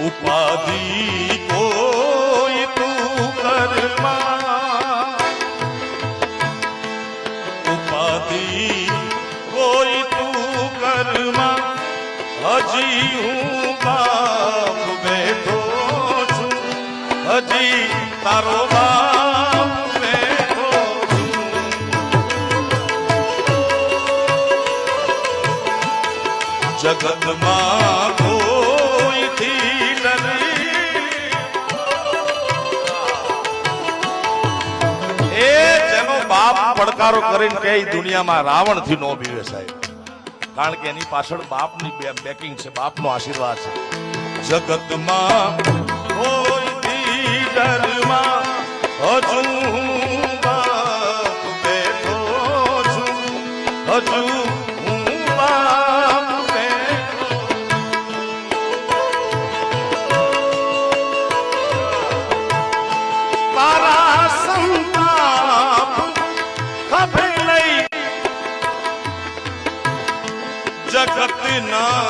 ઉપાધિ કોઈ તું કરમાં, ઉપાધિ કોઈ તું કરમાં, હજી હું બાપ બેઠો છું, હજી તારો બાપ બેઠો છું. જગતમાં કોઈથી ડરી, એ જેનો બાપ પડકારો કરીને કે દુનિયામાં રાવણ થી નો બીવે સાહેબ, કારણ કે એની પાછળ બાપની બેકિંગ છે, બાપનો આશીર્વાદ છે. જગતમાં કોઈથી ડરમાં, હજુ હું બાપ બેઠો છું, હજુ હું બાપ બેઠો. તારા સંતાપ ખભે લઈ જગત ના